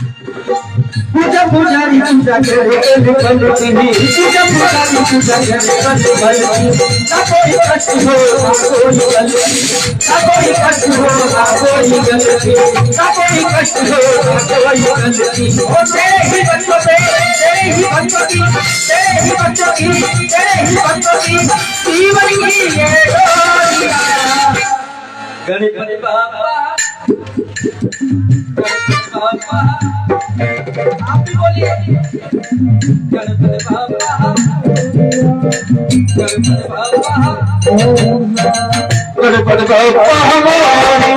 पूजा पुजारी पूजा करे कल बलती पूजा पुजारी पूजा करे कल बलती ना कोई कष्ट हो ना कोई गलती ना कोई कष्ट हो ना कोई गलती ना कोई कष्ट हो ना कोई गलती ओ तेरे ही बच्चों की जीवन की ये डोरिया गणपति बाबा आप भी बोलिए गणपति बाबा गणपति बाबा गणपति बाबा